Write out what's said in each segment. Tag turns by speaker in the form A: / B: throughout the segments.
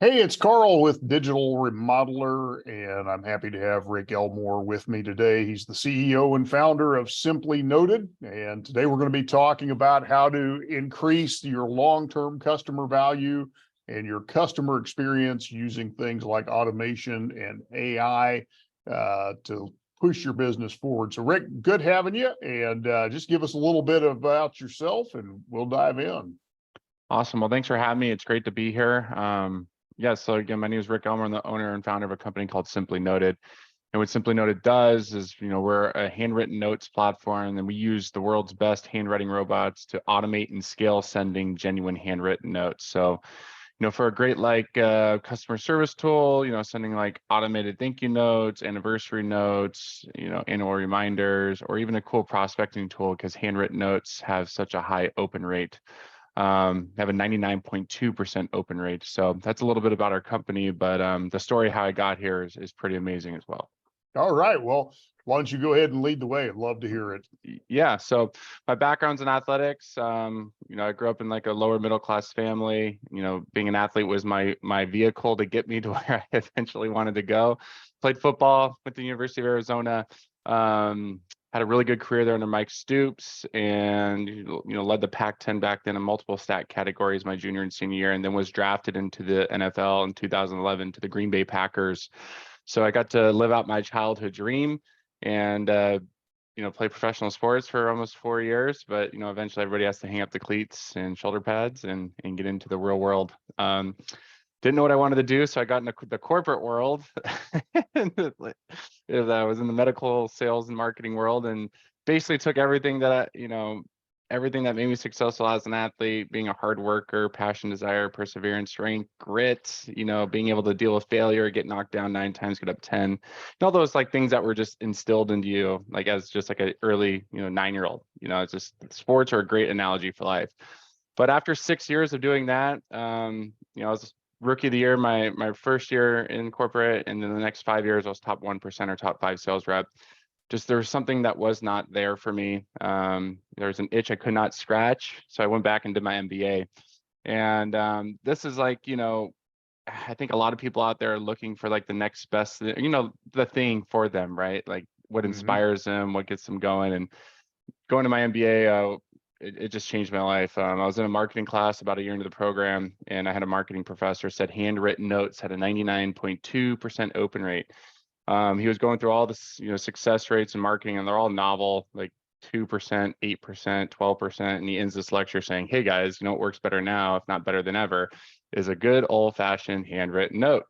A: Hey, it's Carl with Digital Remodeler, and I'm happy to have Rick Elmore with me today. He's the CEO and founder of Simply Noted, and today we're going to be talking about how to increase your long-term customer value and your customer experience using things like automation and AI to push your business forward. So, Rick, good having you, and just give us a little bit about yourself, and we'll dive in.
B: Awesome. Well, thanks for having me. It's great to be here. Yeah, so again, my name is Rick Elmore. I'm the owner and founder of a company called Simply Noted. And what Simply Noted does is, we're a handwritten notes platform, and we use the world's best handwriting robots to automate and scale sending genuine handwritten notes. So, for a great customer service tool, sending like automated thank you notes, anniversary notes, annual reminders, or even a cool prospecting tool because handwritten notes have such a high open rate. Have a 99.2% open rate. So that's a little bit about our company, but the story how I got here is pretty amazing as well.
A: All right. Well, why don't you go ahead and lead the way? I'd love to hear it.
B: Yeah. So my background's in athletics. I grew up in like a lower middle class family. Being an athlete was my vehicle to get me to where I eventually wanted to go. Played football with the University of Arizona. Had a really good career there under Mike Stoops, and led the Pac-10 back then in multiple stat categories my junior and senior year, and then was drafted into the NFL in 2011 to the Green Bay Packers. So I got to live out my childhood dream and play professional sports for almost 4 years. But eventually everybody has to hang up the cleats and shoulder pads and get into the real world. Didn't know what I wanted to do, so I got into the corporate world. I was in the medical sales and marketing world, and basically took everything that everything that made me successful as an athlete, being a hard worker, passion, desire, perseverance, strength, grit, being able to deal with failure, get knocked down 9 times, get up 10, and all those like things that were just instilled into you, like as just like an early, 9-year-old. It's just sports are a great analogy for life. But after 6 years of doing that, I was rookie of the year my first year in corporate, and then the next 5 years I was top 1% or top 5 sales rep. Just there was something that was not there for me. There was an itch I could not scratch, so I went back and did my MBA. And this is like, I think a lot of people out there are looking for like the next best, the thing for them, right? Like what inspires them, what gets them going. And going to my MBA, it just changed my life. I was in a marketing class about a year into the program, and I had a marketing professor said handwritten notes had a 99.2% open rate. He was going through all this, success rates in marketing, and they're all novel, like 2%, 8%, 12%. And he ends this lecture saying, hey guys, what works better now, if not better than ever, is a good old-fashioned handwritten note.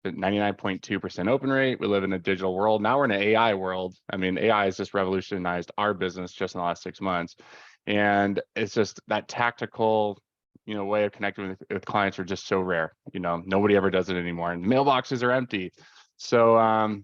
B: 99.2% open rate. We live in a digital world. Now we're in an AI world. I mean, AI has just revolutionized our business just in the last 6 months. And it's just that tactical, way of connecting with clients are just so rare. Nobody ever does it anymore, and mailboxes are empty. So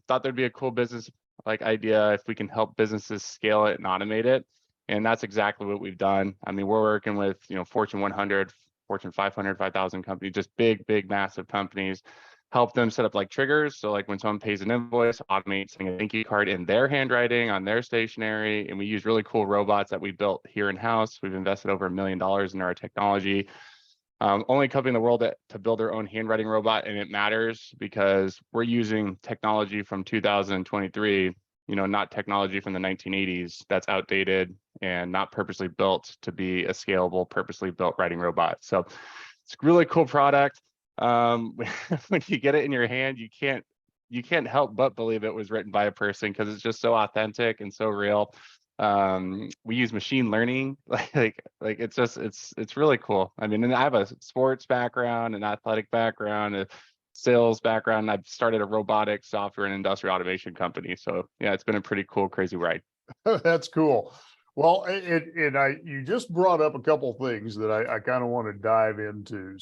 B: thought there'd be a cool business like idea if we can help businesses scale it and automate it. And that's exactly what we've done. I mean, we're working with, Fortune 100, Fortune 500, 5,000 companies, just big, massive companies. Help them set up like triggers. So like when someone pays an invoice, automate sending a thank you card in their handwriting on their stationery. And we use really cool robots that we built here in-house. We've invested over $1 million in our technology. Only company in the world to build their own handwriting robot, and it matters because we're using technology from 2023, not technology from the 1980s that's outdated and not purposely built to be a scalable, purposely built writing robot. So it's a really cool product. When you get it in your hand, you can't help but believe it was written by a person because it's just so authentic and so real. We use machine learning, it's really cool. I mean, and I have a sports background, an athletic background, a sales background. I've started a robotics, software, and industrial automation company. So yeah, it's been a pretty cool, crazy ride.
A: That's cool. Well, you just brought up a couple things that I kind of want to dive into.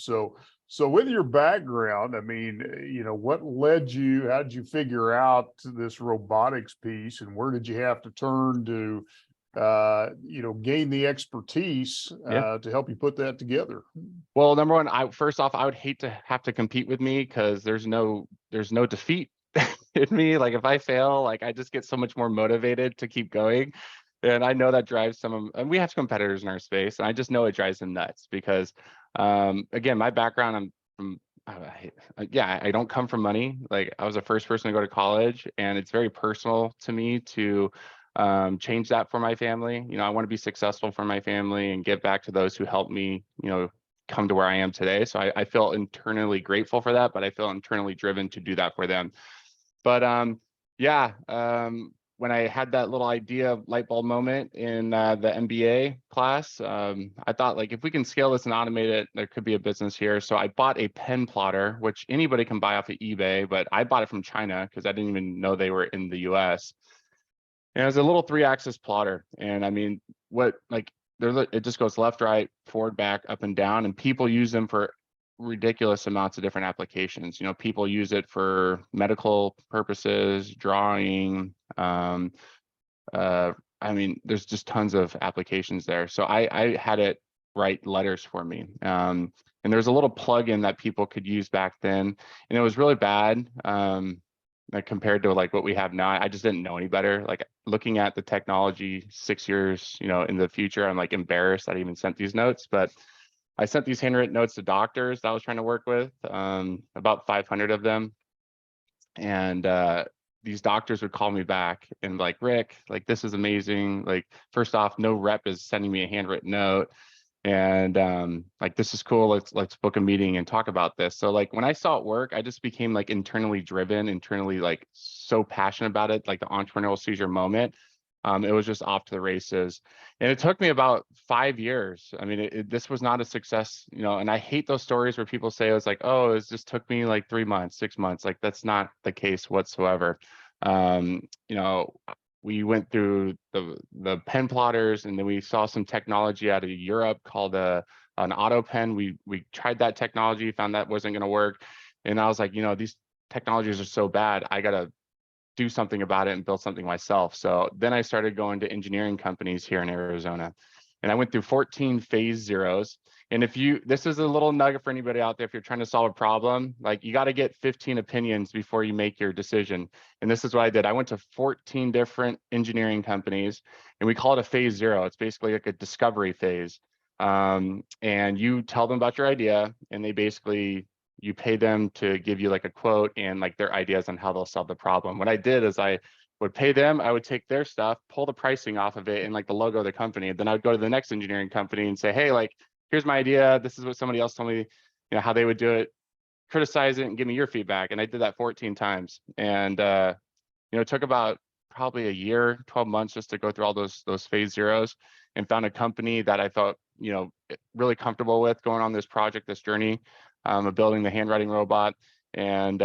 A: So with your background, I mean, what led you, how did you figure out this robotics piece, and where did you have to turn to, gain the expertise
B: Yeah.
A: to help you put that together?
B: Well, number one, first off, I would hate to have to compete with me because there's no defeat in me. Like if I fail, like I just get so much more motivated to keep going. And I know that drives and we have competitors in our space, and I just know it drives them nuts because, again, my background, I'm from yeah, I don't come from money. Like I was the first person to go to college, and it's very personal to me to change that for my family. You know, I want to be successful for my family and give back to those who helped me, you know, come to where I am today. So I feel internally grateful for that, but I feel internally driven to do that for them. But yeah, when I had that little idea light bulb moment in the MBA class, I thought like if we can scale this and automate it, there could be a business here. So I bought a pen plotter, which anybody can buy off of eBay, but I bought it from China because I didn't even know they were in the US. And it was a little 3-axis plotter. And I mean, what like it just goes left, right, forward, back, up and down, and people use them for ridiculous amounts of different applications. You know, people use it for medical purposes, drawing. I mean, there's just tons of applications there. So I had it write letters for me. And there's a little plugin that people could use back then, and it was really bad. Like compared to like what we have now, I just didn't know any better. Like looking at the technology 6 years, you know, in the future, I'm like embarrassed that I even sent these notes, but I sent these handwritten notes to doctors that I was trying to work with, about 500 of them. And these doctors would call me back and like, Rick, like, this is amazing. Like, first off, no rep is sending me a handwritten note. And like, this is cool. Let's book a meeting and talk about this. So like when I saw it work, I just became like internally driven, internally like so passionate about it, like the entrepreneurial seizure moment. It was just off to the races. And it took me about 5 years. I mean, this was not a success, you know, and I hate those stories where people say it was like, oh, it just took me like 3 months, 6 months. Like that's not the case whatsoever. You know, we went through the pen plotters, and then we saw some technology out of Europe called an auto pen. We tried that technology, found that wasn't going to work. And I was like, you know, these technologies are so bad. I got to do something about it and build something myself. So then I started going to engineering companies here in Arizona, and I went through 14 phase zeros. And this is a little nugget for anybody out there, if you're trying to solve a problem, like you got to get 15 opinions before you make your decision. And this is what I did. I went to 14 different engineering companies, and we call it a phase zero. It's basically like a discovery phase. And you tell them about your idea, and they basically, you pay them to give you like a quote and like their ideas on how they'll solve the problem. What I did is I would pay them, I would take their stuff, pull the pricing off of it and like the logo of the company. And then I would go to the next engineering company and say, hey, like, here's my idea. This is what somebody else told me, you know, how they would do it, criticize it and give me your feedback. And I did that 14 times. And, you know, it took about probably a year, 12 months just to go through all those phase zeros, and found a company that I felt, you know, really comfortable with going on this project, this journey of building the handwriting robot. And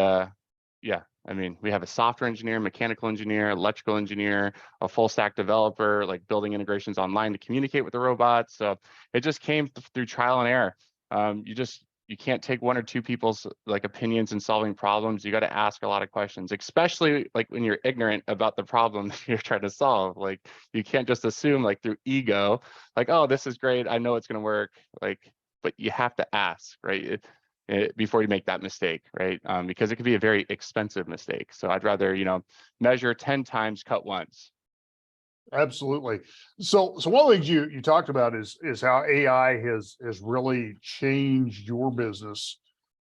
B: yeah, I mean, we have a software engineer, mechanical engineer, electrical engineer, a full stack developer, like building integrations online to communicate with the robot. So it just came through trial and error. You can't take one or two people's like opinions in solving problems. You got to ask a lot of questions, especially like when you're ignorant about the problem that you're trying to solve. Like you can't just assume like through ego, like, oh, this is great, I know it's going to work. Like, but you have to ask, right? Before you make that mistake, right? Because it could be a very expensive mistake. So I'd rather, you know, measure 10 times, cut once.
A: Absolutely. So one of the things you talked about is how AI has really changed your business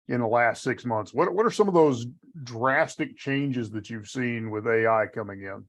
A: in the last 6 months. What are some of those drastic changes that you've seen with AI coming in?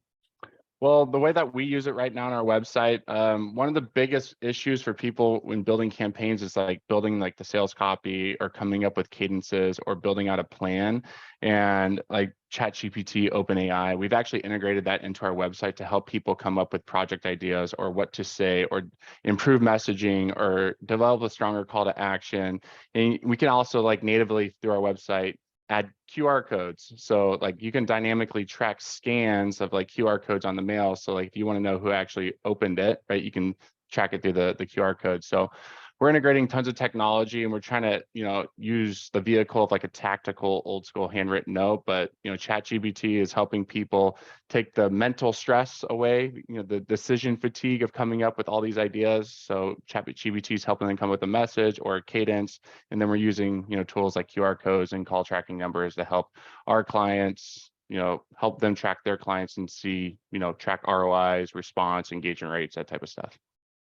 B: Well, the way that we use it right now on our website, one of the biggest issues for people when building campaigns is like building like the sales copy or coming up with cadences or building out a plan. And like ChatGPT, OpenAI, we've actually integrated that into our website to help people come up with project ideas or what to say or improve messaging or develop a stronger call to action. And we can also like natively through our website add QR codes. So like you can dynamically track scans of like QR codes on the mail. So like if you want to know who actually opened it, right, you can track it through the QR code. So we're integrating tons of technology, and we're trying to, you know, use the vehicle of like a tactical old school handwritten note. But, you know, ChatGPT is helping people take the mental stress away, you know, the decision fatigue of coming up with all these ideas. So ChatGPT is helping them come with a message or a cadence. And then we're using, you know, tools like QR codes and call tracking numbers to help our clients, you know, help them track their clients and see, you know, track ROIs, response, engagement rates, that type of stuff.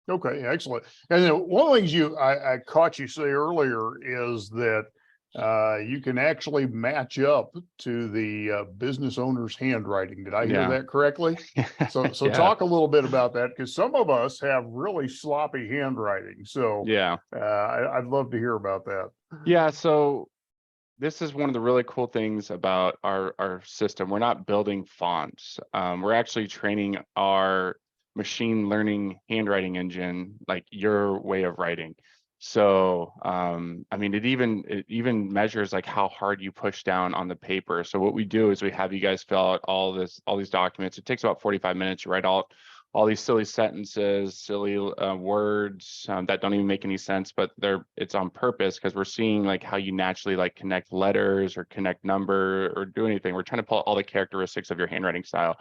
A: Okay, excellent. And then one of the things I caught you say earlier is that you can actually match up to the business owner's handwriting. Did I hear
B: Yeah.
A: that correctly? So
B: Yeah.
A: talk a little bit about that, because some of us have really sloppy handwriting. So
B: Yeah.
A: I'd love to hear about that.
B: Yeah. So this is one of the really cool things about our system. We're not building fonts. We're actually training our machine learning handwriting engine, like your way of writing. So, I mean, it even measures like how hard you push down on the paper. So what we do is we have you guys fill out all these documents. It takes about 45 minutes to write all these silly sentences, silly words that don't even make any sense, but it's on purpose because we're seeing like how you naturally like connect letters or connect number or do anything. We're trying to pull all the characteristics of your handwriting style.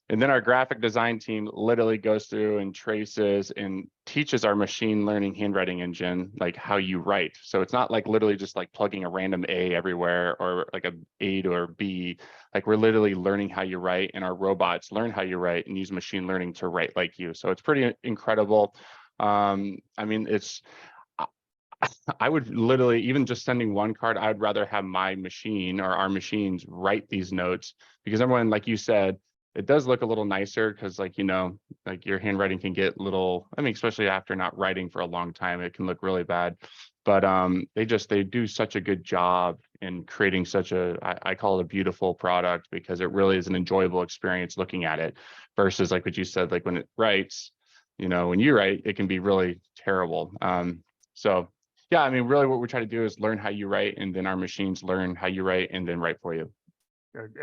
B: And then our graphic design team literally goes through and traces and teaches our machine learning handwriting engine like how you write. So it's not like literally just like plugging a random A everywhere or like A to a B. Like we're literally learning how you write, and our robots learn how you write and use machine learning to write like you. So it's pretty incredible. I mean, I would literally, even just sending one card, I would rather have my machine or our machines write these notes, because everyone, like you said, it does look a little nicer because like, like your handwriting can get little, I mean, especially after not writing for a long time, it can look really bad. But they do such a good job in creating such I call it a beautiful product, because it really is an enjoyable experience looking at it versus like what you said, like when it writes, when you write, it can be really terrible. So yeah, I mean, really what we're trying to do is learn how you write, and then our machines learn how you write and then write for you.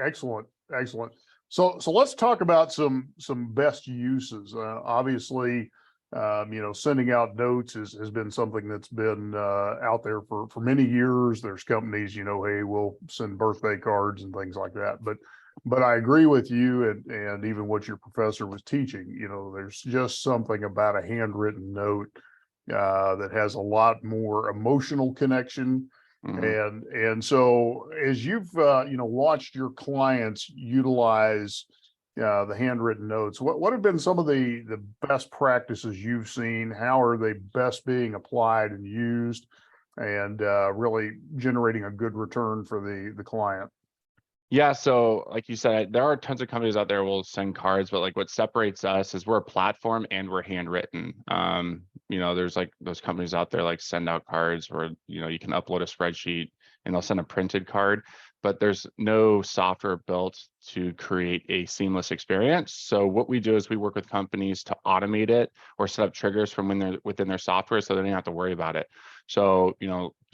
A: Excellent, excellent. So let's talk about some best uses. Obviously, sending out notes has been something that's been out there for many years. There's companies, hey, we'll send birthday cards and things like that. But I agree with you, and even what your professor was teaching. There's just something about a handwritten note that has a lot more emotional connection.
B: Mhm.
A: And so as you've watched your clients utilize the handwritten notes, what have been some of the best practices you've seen? How are they best being applied and used, and really generating a good return for the client?
B: Yeah, so like you said, there are tons of companies out there will send cards, but like what separates us is we're a platform and we're handwritten. There's like those companies out there like send out cards where you can upload a spreadsheet and they'll send a printed card, but there's no software built to create a seamless experience. So what we do is we work with companies to automate it or set up triggers from when they're within their software so they don't have to worry about it. So,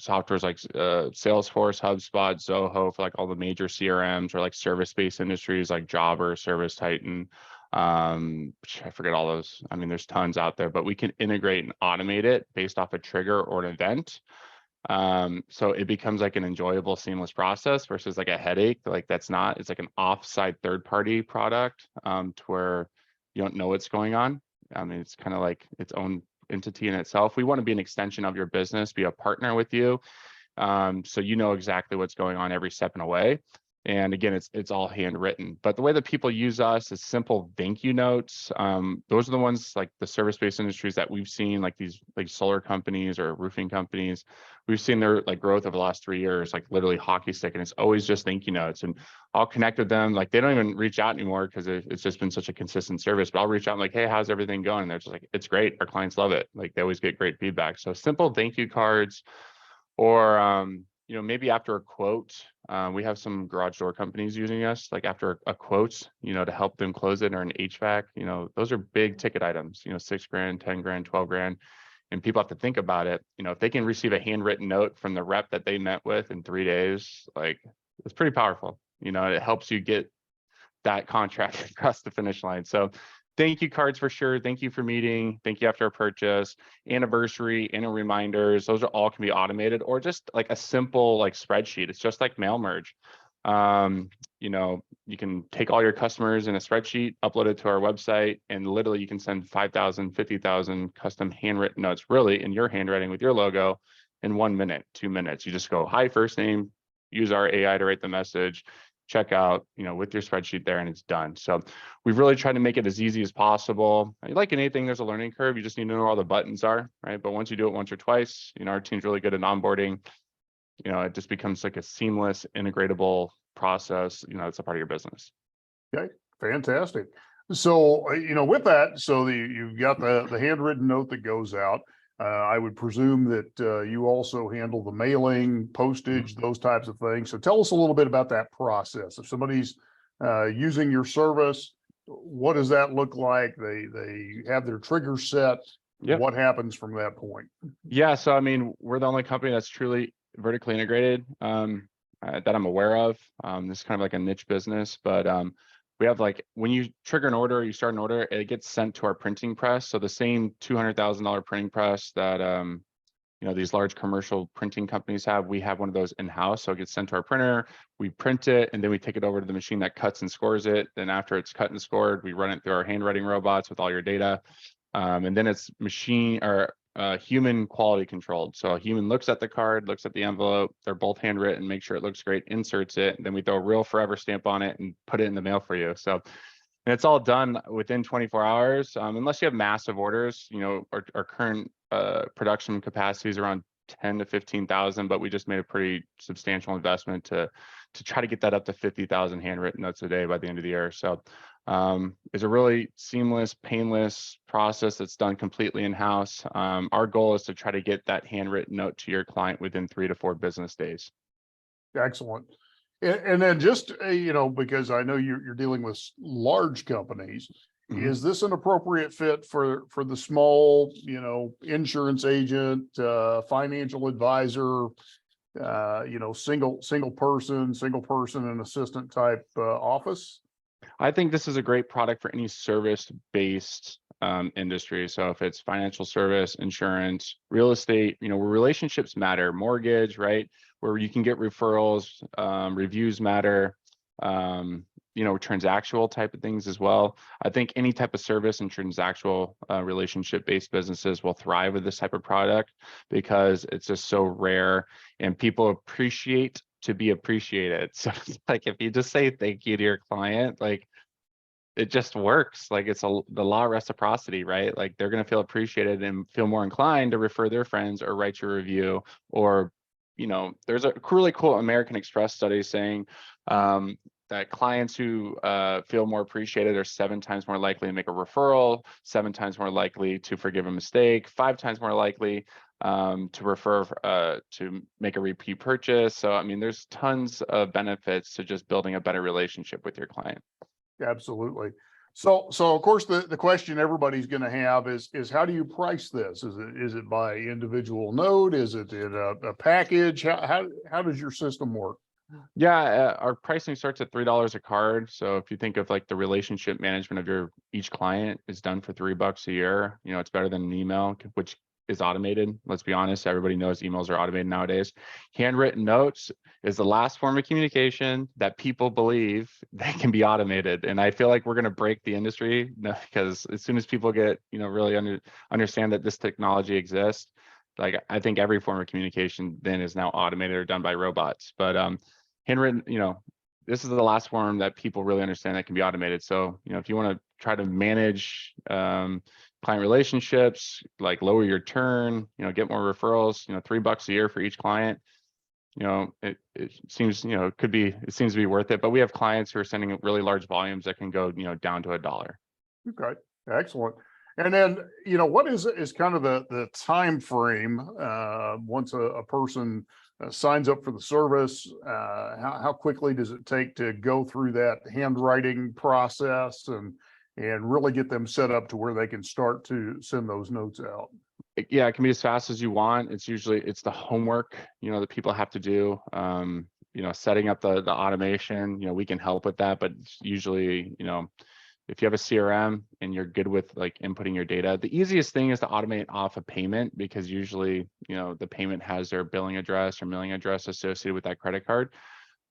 B: softwares like Salesforce, HubSpot, Zoho for like all the major CRMs, or like service-based industries like Jobber, Service Titan. I forget all those. I mean, there's tons out there, but we can integrate and automate it based off a trigger or an event. So it becomes like an enjoyable, seamless process versus like a headache. Like it's like an offsite third-party product to where you don't know what's going on. I mean, it's kind of like its own entity in itself. We want to be an extension of your business, be a partner with you. So you know exactly what's going on every step in a way. And again, it's all handwritten. But the way that people use us is simple thank you notes. Those are the ones like the service-based industries that we've seen, like these like solar companies or roofing companies. We've seen their like growth over the last 3 years, like literally hockey stick, and it's always just thank you notes. And I'll connect with them. Like they don't even reach out anymore because it's just been such a consistent service. But I'll reach out and like, hey, how's everything going? And they're just like, it's great. Our clients love it. Like they always get great feedback. So simple thank you cards, or maybe after a quote, we have some garage door companies using us, like after a quote, to help them close it, or an HVAC. Those are big ticket items, $6,000, 10 grand, 12 grand. And people have to think about it. If they can receive a handwritten note from the rep that they met with in 3 days, like it's pretty powerful. It helps you get that contract across the finish line. So thank you cards for sure. Thank you for meeting. Thank you after a purchase, anniversary, and reminders. Those are all can be automated, or just like a simple like spreadsheet. It's just like mail merge. You can take all your customers in a spreadsheet, upload it to our website, and literally you can send 5,000, 50,000 custom handwritten notes, really in your handwriting with your logo in 1 minute, 2 minutes. You just go, hi, first name, use our AI to write the message, check out, with your spreadsheet there, and it's done. So we've really tried to make it as easy as possible. Like anything, there's a learning curve. You just need to know where all the buttons are, right? But once you do it once or twice, our team's really good at onboarding. it just becomes like a seamless, integratable process. It's a part of your business.
A: Okay, fantastic. So, with that, so you've got the handwritten note that goes out. I would presume that you also handle the mailing, postage, those types of things. So tell us a little bit about that process. If somebody's using your service, what does that look like? They have their trigger set.
B: Yep.
A: What happens from that point?
B: Yeah. So, I mean, we're the only company that's truly vertically integrated that I'm aware of. This is kind of like a niche business, but we have like when you trigger an order, you start an order, it gets sent to our printing press. So the same $200,000 printing press that these large commercial printing companies have, we have one of those in-house. So it gets sent to our printer, we print it, and then we take it over to the machine that cuts and scores it. Then after it's cut and scored, we run it through our handwriting robots with all your data. And then it's machine or human quality controlled. So a human looks at the card, looks at the envelope, they're both handwritten, make sure it looks great, inserts it, and then we throw a real forever stamp on it and put it in the mail for you. So, and it's all done within 24 hours, unless you have massive orders. Our current production capacity is around 10 to 15,000, but we just made a pretty substantial investment to try to get that up to 50,000 handwritten notes a day by the end of the year. So it's a really seamless, painless process that's done completely in-house. Our goal is to try to get that handwritten note to your client within 3 to 4 business days.
A: Excellent. And then just, because I know you're dealing with large companies, is this an appropriate fit for the small, insurance agent, financial advisor, single person and assistant type office?
B: I think this is a great product for any service-based industry. So if it's financial service, insurance, real estate, where relationships matter, mortgage, right? Where you can get referrals, reviews matter, transactional type of things as well. I think any type of service and transactional relationship-based businesses will thrive with this type of product because it's just so rare and people appreciate to be appreciated. So it's like if you just say thank you to your client, like it just works. Like it's the law of reciprocity, right? Like they're going to feel appreciated and feel more inclined to refer their friends or write your review. Or, there's a really cool American Express study saying that clients who feel more appreciated are 7 times more likely to make a referral, 7 times more likely to forgive a mistake, 5 times more likely to refer to make a repeat purchase. So, I mean, there's tons of benefits to just building a better relationship with your client.
A: Absolutely. So of course the question everybody's going to have is how do you price this? Is it by individual note? Is it in a package? How does your system work?
B: Yeah, our pricing starts at $3 a card. So if you think of like the relationship management of each client is done for $3 a year, it's better than an email, which is automated. Let's be honest, everybody knows emails are automated nowadays. Handwritten notes is the last form of communication that people believe that can be automated. And I feel like we're going to break the industry because as soon as people get, really understand that this technology exists, like I think every form of communication then is now automated or done by robots. But handwritten, this is the last form that people really understand that can be automated. So, if you want to try to manage client relationships, like lower your turn, get more referrals, $3 a year for each client, it seems, it seems to be worth it. But we have clients who are sending really large volumes that can go, down to $1.
A: Okay, excellent. And then, what is kind of the time frame once a person signs up for the service? How quickly does it take to go through that handwriting process and really get them set up to where they can start to send those notes out?
B: Yeah, it can be as fast as you want. It's the homework, that people have to do. Setting up the automation, we can help with that, but usually, if you have a CRM and you're good with like inputting your data, the easiest thing is to automate off a payment because usually, the payment has their billing address or mailing address associated with that credit card.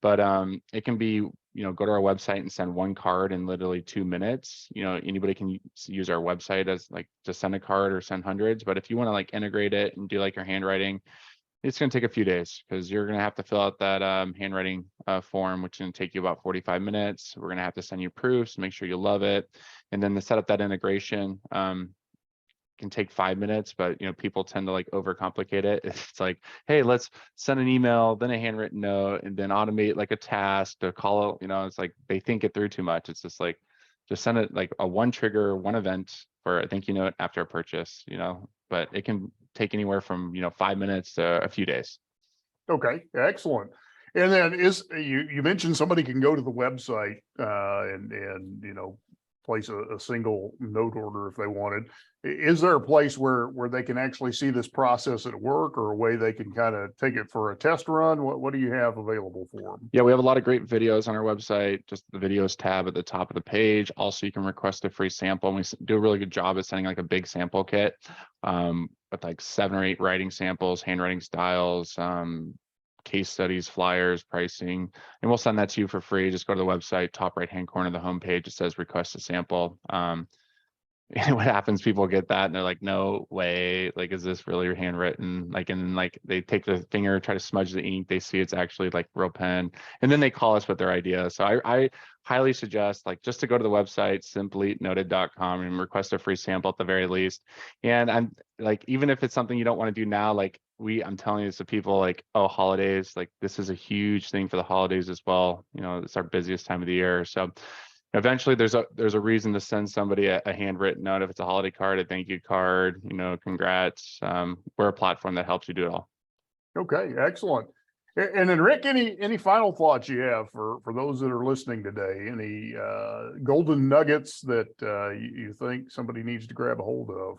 B: But it can be, go to our website and send one card in literally 2 minutes. Anybody can use our website as like to send a card or send hundreds. But if you want to like integrate it and do like your handwriting, it's going to take a few days because you're going to have to fill out that handwriting form, which is going to take you about 45 minutes. We're going to have to send you proofs, make sure you love it. And then to set up that integration, can take 5 minutes, but people tend to like overcomplicate it. It's like, hey, let's send an email, then a handwritten note, and then automate like a task to call. It's like they think it through too much. It's just like, just send it like a one trigger, one event for a thank you note after a purchase. But it can take anywhere from 5 minutes to a few days.
A: Okay, excellent. And then you mentioned somebody can go to the website and place a single note order if they wanted. Is there a place where they can actually see this process at work, or a way they can kind of take it for a test run? What do you have available for them?
B: Yeah, we have a lot of great videos on our website, just the videos tab at the top of the page. Also, you can request a free sample, and we do a really good job at sending like a big sample kit with like 7 or 8 writing samples, handwriting styles, case studies, flyers, pricing, and we'll send that to you for free. Just go to the website, top right-hand corner of the homepage, it says request a sample. And what happens, people get that and they're like, no way, like, is this really handwritten? Like, and then like they take the finger, try to smudge the ink, they see it's actually like real pen, and then they call us with their idea. So I highly suggest like just to go to the website, simplynoted.com, and request a free sample at the very least. And I'm like, even if it's something you don't want to do now, like I'm telling you this to people, like, oh, holidays, like this is a huge thing for the holidays as well. It's our busiest time of the year. So eventually there's a reason to send somebody a handwritten note. If it's a holiday card, a thank you card, congrats. We're a platform that helps you do it all.
A: Okay, excellent. And then Rick, any final thoughts you have for those that are listening today? Any golden nuggets that you think somebody needs to grab a hold of?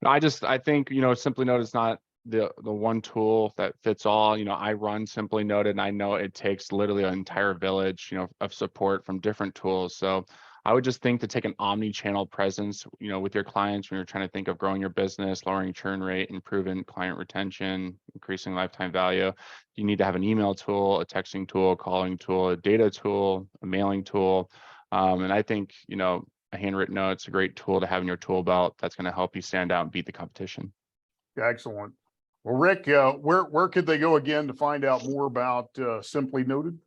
B: I think, Simply Note is not the one tool that fits all. I run Simply Noted, and I know it takes literally an entire village, of support from different tools. So I would just think to take an omni-channel presence, with your clients when you're trying to think of growing your business, lowering churn rate, improving client retention, increasing lifetime value. You need to have an email tool, a texting tool, a calling tool, a data tool, a mailing tool. And I think, a handwritten note, it's a great tool to have in your tool belt that's going to help you stand out and beat the competition.
A: Excellent. Well, Rick, where could they go again to find out more about Simply Noted?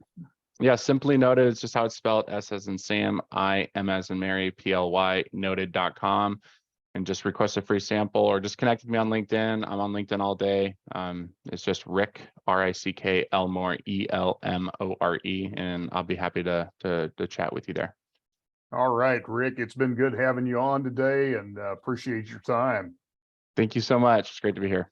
B: Yeah, Simply Noted is just how it's spelled: S as in Sam, I, M as in Mary, PLY, noted.com. And just request a free sample, or just connect with me on LinkedIn. I'm on LinkedIn all day. It's just Rick, R-I-C-K, Elmore, E-L-M-O-R-E, and I'll be happy to chat with you there.
A: All right, Rick, it's been good having you on today, and appreciate your time.
B: Thank you so much. It's great to be here.